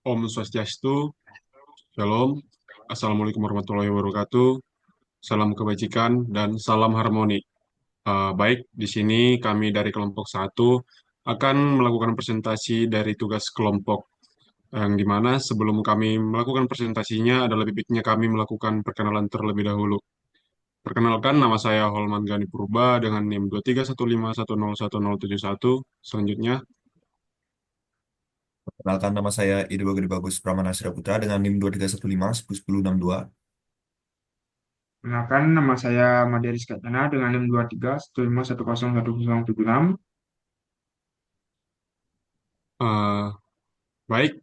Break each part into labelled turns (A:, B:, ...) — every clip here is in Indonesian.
A: Om Swastiastu, Shalom, Assalamualaikum warahmatullahi wabarakatuh, salam kebajikan, dan salam harmoni. Baik, di sini kami dari kelompok satu akan melakukan presentasi dari tugas kelompok, yang dimana sebelum kami melakukan presentasinya, ada lebih baiknya kami melakukan perkenalan terlebih dahulu. Perkenalkan, nama saya Holman Gani Purba dengan NIM 231510171. Selanjutnya,
B: Perkenalkan nama saya Ido Gede Bagus Pramana Putra dengan NIM 2315 101062.
C: Kenalkan, nama saya Madya Rizkyana dengan NIM 2315101076.
A: eh, baik,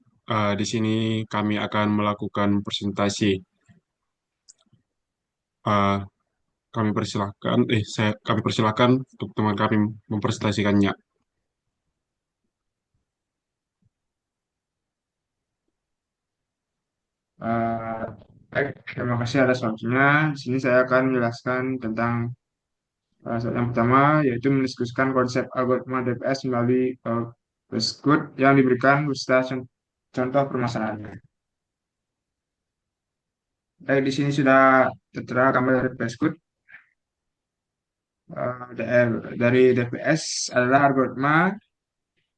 A: di sini kami akan melakukan presentasi. Eh, kami persilahkan untuk teman kami mempresentasikannya.
C: Eh, Baik, terima kasih atas waktunya. Di sini saya akan menjelaskan tentang yang pertama, yaitu mendiskusikan konsep algoritma DPS melalui Prescott yang diberikan beserta contoh permasalahannya. Baik, di sini sudah tertera gambar dari Prescott. Dari DPS adalah algoritma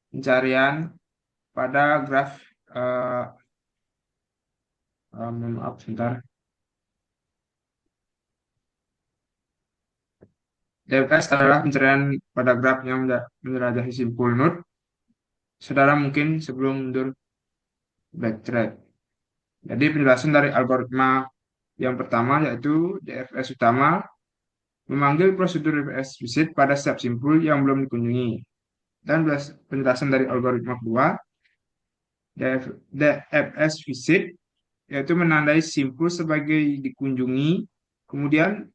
C: pencarian pada graf eh, maaf sebentar. DPS adalah pencarian pada graf yang menjelajahi simpul node saudara mungkin sebelum mundur backtrack. Jadi penjelasan dari algoritma yang pertama yaitu DFS utama memanggil prosedur DFS visit pada setiap simpul yang belum dikunjungi. Dan penjelasan dari algoritma kedua, DFS visit yaitu menandai simpul sebagai dikunjungi, kemudian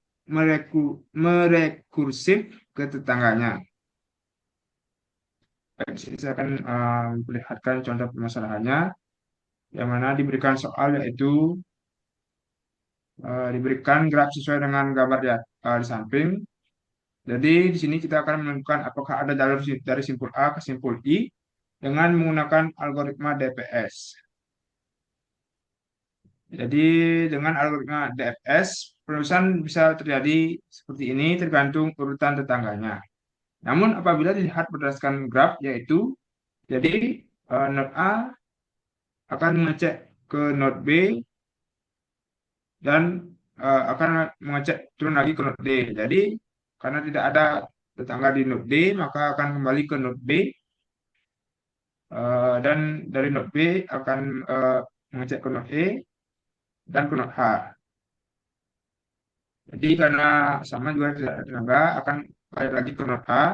C: merekursif ke tetangganya. Baik, di sini saya akan memperlihatkan contoh permasalahannya, yang mana diberikan soal yaitu diberikan graf sesuai dengan gambar di samping. Jadi di sini kita akan menentukan apakah ada jalur dari simpul A ke simpul I dengan menggunakan algoritma DPS. Jadi dengan algoritma DFS, penerusan bisa terjadi seperti ini tergantung urutan tetangganya. Namun apabila dilihat berdasarkan graf yaitu, jadi node A akan mengecek ke node B dan akan mengecek turun lagi ke node D. Jadi karena tidak ada tetangga di node D, maka akan kembali ke node B dan dari node B akan mengecek ke node E dan ke node H. Jadi karena sama juga tidak ada tetangga, akan balik lagi ke node A,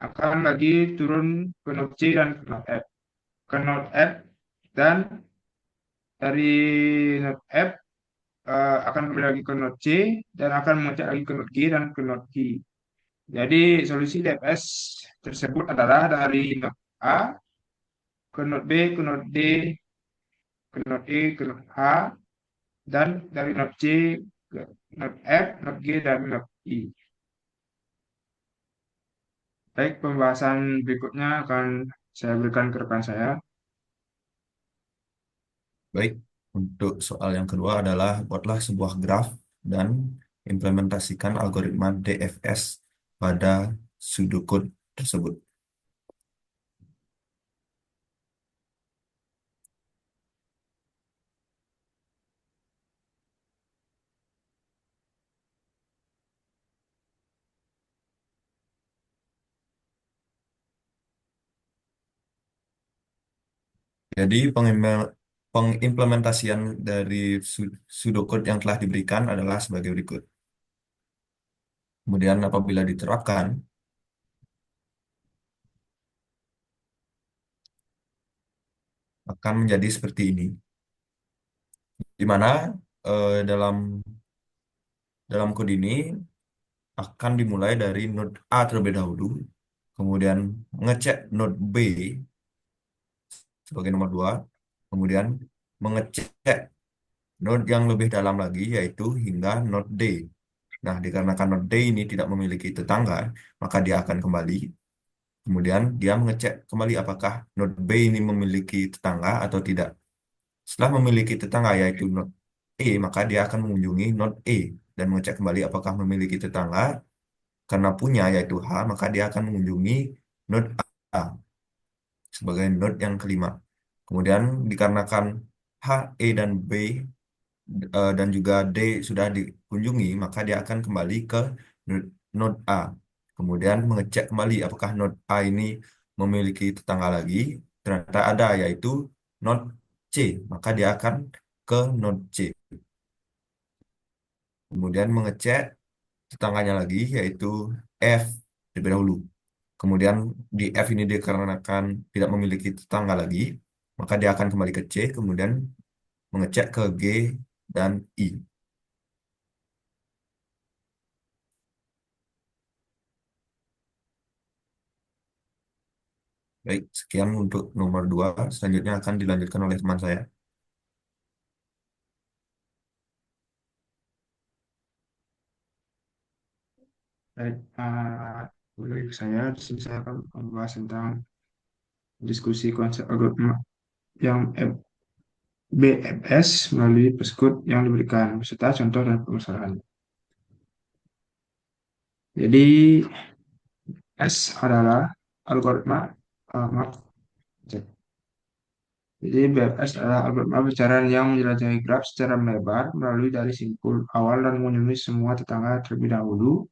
C: akan lagi turun ke node C dan ke node F dan dari node F akan kembali lagi ke node C dan akan mengecek lagi ke node G dan ke node I. Jadi solusi DFS tersebut adalah dari node A ke node B, ke node D, ke node E, ke node H, dan dari node C ke node F, node G, dan node I. Baik, pembahasan berikutnya akan saya berikan ke rekan saya.
B: Baik, untuk soal yang kedua adalah buatlah sebuah graf dan implementasikan algoritma DFS pada pseudocode tersebut. Jadi pengimplementasian dari pseudocode yang telah diberikan adalah sebagai berikut. Kemudian apabila diterapkan, akan menjadi seperti ini. Di mana dalam kode ini akan dimulai dari node A terlebih dahulu, kemudian mengecek node B sebagai nomor 2, kemudian mengecek node yang lebih dalam lagi yaitu hingga node D. Nah, dikarenakan node D ini tidak memiliki tetangga, maka dia akan kembali Kemudian dia mengecek kembali apakah node B ini memiliki tetangga atau tidak. Setelah memiliki tetangga yaitu node E, maka dia akan mengunjungi node E dan mengecek kembali apakah memiliki tetangga. Karena punya yaitu H, maka dia akan mengunjungi node A sebagai node yang kelima. Kemudian dikarenakan H, E, dan B dan juga D sudah dikunjungi, maka dia akan kembali ke node A. Kemudian mengecek kembali apakah node A ini memiliki tetangga lagi. Ternyata ada, yaitu node C. Maka dia akan ke node C. Kemudian mengecek tetangganya lagi, yaitu F terlebih dahulu. Kemudian di F ini dikarenakan tidak memiliki tetangga lagi, maka dia akan kembali ke C, kemudian mengecek ke G dan I. Baik, sekian untuk nomor 2. Selanjutnya akan dilanjutkan oleh teman saya.
C: Baik, boleh saya di sini saya akan membahas tentang diskusi konsep algoritma yang BFS melalui persekutu yang diberikan beserta contoh dan permasalahan. Jadi S adalah algoritma maaf, cek. Jadi BFS adalah algoritma pencarian yang menjelajahi graf secara melebar melalui dari simpul awal dan mengunjungi semua tetangga terlebih dahulu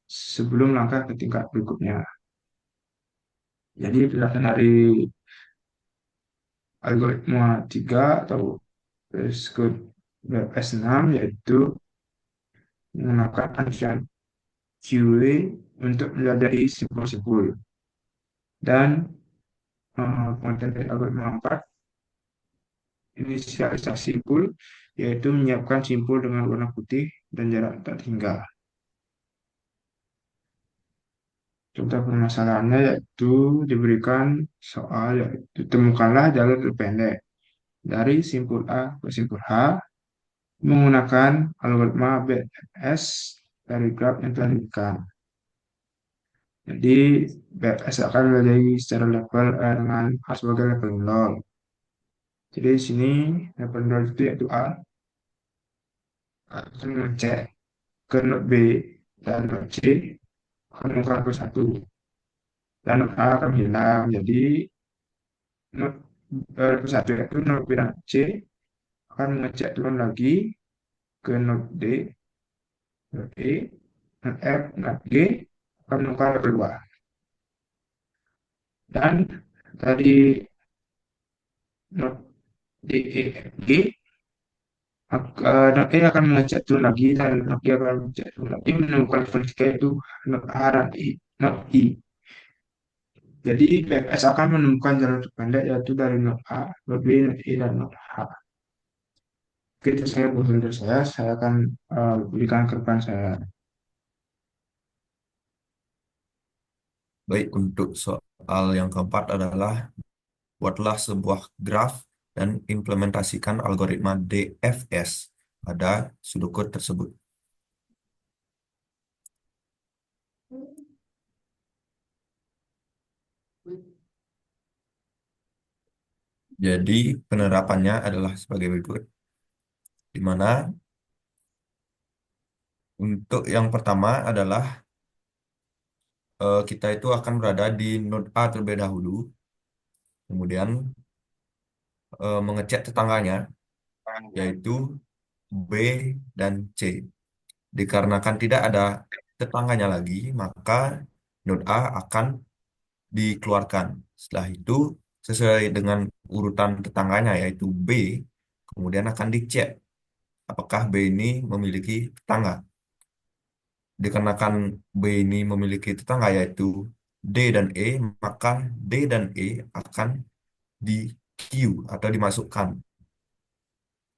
C: sebelum langkah ke tingkat berikutnya. Jadi penjelasan dari algoritma 3 atau Prescott BFS 6 yaitu menggunakan function QA untuk menjelajahi simpul-simpul dan konten dari algoritma 4 inisialisasi simpul yaitu menyiapkan simpul dengan warna putih dan jarak tak terhingga. Contoh permasalahannya yaitu diberikan soal yaitu temukanlah jalur terpendek dari simpul A ke simpul H menggunakan algoritma BFS dari graf yang telah diberikan. Jadi BFS akan menjadi secara level dengan A sebagai level 0. Jadi di sini level 0 itu yaitu A akan mengecek ke node B dan node C akan mengungkap ke satu dan node A akan hilang. Jadi node ke satu yaitu node B dan C akan mengecek turun lagi ke node D, node E, node F, node G akan menukar level 2. Dan dari node D, E, F, G node E akan mengecek turun lagi dan node G akan mengecek turun lagi menemukan vertika yaitu node A dan I, node I. Jadi BFS akan menemukan jalur terpendek yaitu dari node A, node B, node E, dan node H. Oke, itu saya bosan dari saya akan berikan ke rekan saya.
B: Baik, untuk soal yang keempat adalah buatlah sebuah graf dan implementasikan algoritma DFS pada sudokode tersebut. Jadi penerapannya adalah sebagai berikut, di mana untuk yang pertama adalah kita itu akan berada di node A terlebih dahulu, kemudian mengecek tetangganya, yaitu B dan C. Dikarenakan tidak ada tetangganya lagi, maka node A akan dikeluarkan. Setelah itu, sesuai dengan urutan tetangganya, yaitu B, kemudian akan dicek apakah B ini memiliki tetangga. Dikarenakan B ini memiliki tetangga, yaitu D dan E, maka D dan E akan di queue atau dimasukkan.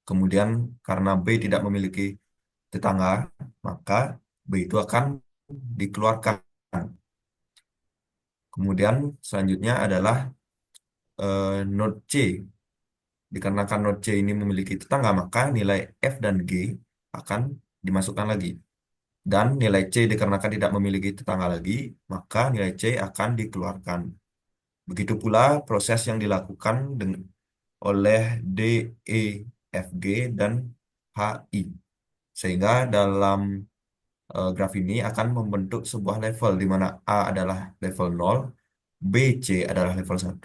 B: Kemudian karena B tidak memiliki tetangga, maka B itu akan dikeluarkan. Kemudian selanjutnya adalah node C. Dikarenakan node C ini memiliki tetangga, maka nilai F dan G akan dimasukkan lagi. Dan nilai C dikarenakan tidak memiliki tetangga lagi, maka nilai C akan dikeluarkan. Begitu pula proses yang dilakukan oleh D, E, F, G, dan H, I. Sehingga dalam graf ini akan membentuk sebuah level di mana A adalah level 0, B, C adalah level 1,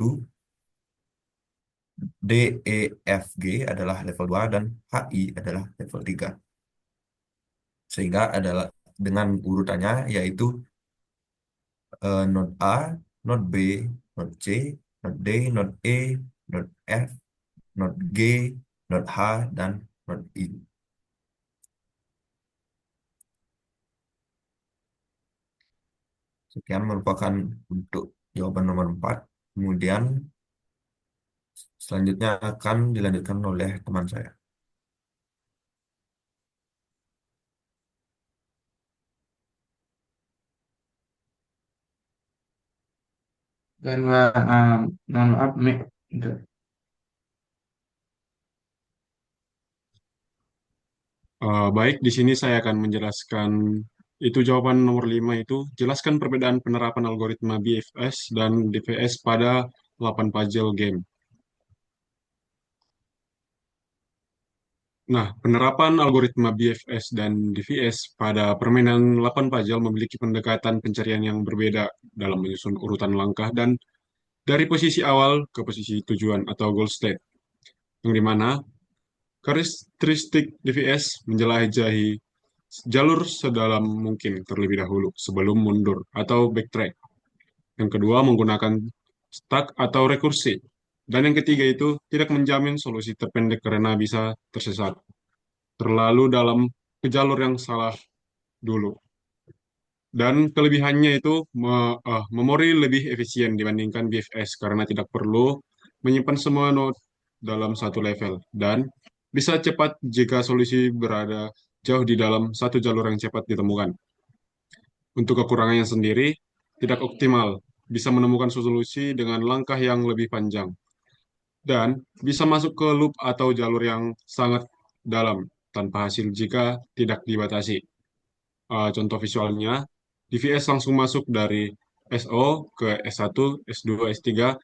B: D, E, F, G adalah level 2, dan H, I adalah level 3. Sehingga adalah dengan urutannya yaitu node A, node B, node C, node D, node E, node F, node G, node H, dan node I. Sekian merupakan untuk jawaban nomor 4. Kemudian selanjutnya akan dilanjutkan oleh teman saya.
C: Dan mohon maaf, Bentar.
A: Baik, di sini saya akan menjelaskan itu jawaban nomor 5 itu. Jelaskan perbedaan penerapan algoritma BFS dan DVS pada 8 puzzle game. Nah, penerapan algoritma BFS dan DVS pada permainan 8 puzzle memiliki pendekatan pencarian yang berbeda dalam menyusun urutan langkah dan dari posisi awal ke posisi tujuan atau goal state, yang dimana karakteristik DVS menjelajahi jalur sedalam mungkin terlebih dahulu sebelum mundur atau backtrack. Yang kedua menggunakan stack atau rekursi. Dan yang ketiga itu tidak menjamin solusi terpendek karena bisa tersesat terlalu dalam ke jalur yang salah dulu. Dan kelebihannya itu memori lebih efisien dibandingkan BFS karena tidak perlu menyimpan semua node dalam satu level dan bisa cepat jika solusi berada jauh di dalam satu jalur yang cepat ditemukan. Untuk kekurangannya sendiri, tidak optimal, bisa menemukan solusi dengan langkah yang lebih panjang dan bisa masuk ke loop atau jalur yang sangat dalam tanpa hasil jika tidak dibatasi. Contoh visualnya, DVS langsung masuk dari SO ke S1, S2, S3,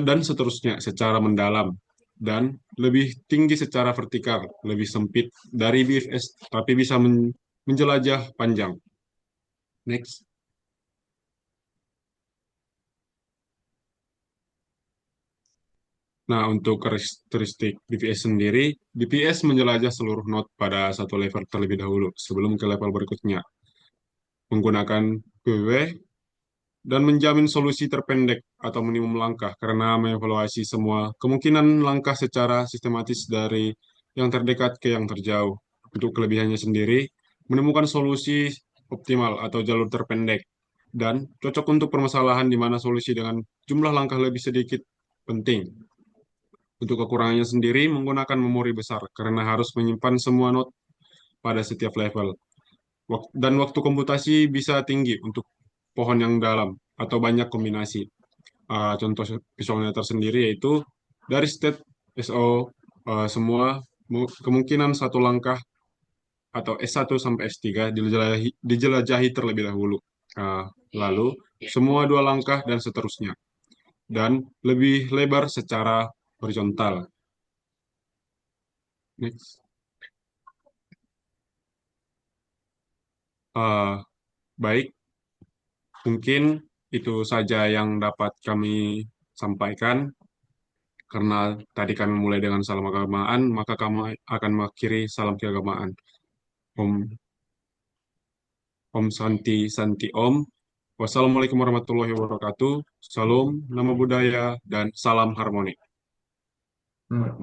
A: dan seterusnya secara mendalam, dan lebih tinggi secara vertikal, lebih sempit dari BFS, tapi bisa menjelajah panjang. Next. Nah, untuk karakteristik DPS sendiri, DPS menjelajah seluruh node pada satu level terlebih dahulu sebelum ke level berikutnya, menggunakan PW dan menjamin solusi terpendek atau minimum langkah karena mengevaluasi semua kemungkinan langkah secara sistematis dari yang terdekat ke yang terjauh. Untuk kelebihannya sendiri, menemukan solusi optimal atau jalur terpendek dan cocok untuk permasalahan di mana solusi dengan jumlah langkah lebih sedikit penting. Untuk kekurangannya sendiri, menggunakan memori besar karena harus menyimpan semua node pada setiap level. Dan waktu komputasi bisa tinggi untuk pohon yang dalam atau banyak kombinasi. Contoh visualnya tersendiri yaitu dari state SO semua kemungkinan satu langkah atau S1 sampai S3 dijelajahi terlebih dahulu. Lalu semua dua langkah dan seterusnya. Dan lebih lebar secara horizontal. Next. Uh, Baik, mungkin itu saja yang dapat kami sampaikan. Karena tadi kami mulai dengan salam keagamaan, maka kami akan mengakhiri salam keagamaan. Om, Om Santi Santi Om. Wassalamualaikum warahmatullahi wabarakatuh. Salam, nama budaya, dan salam harmoni.
C: Menurut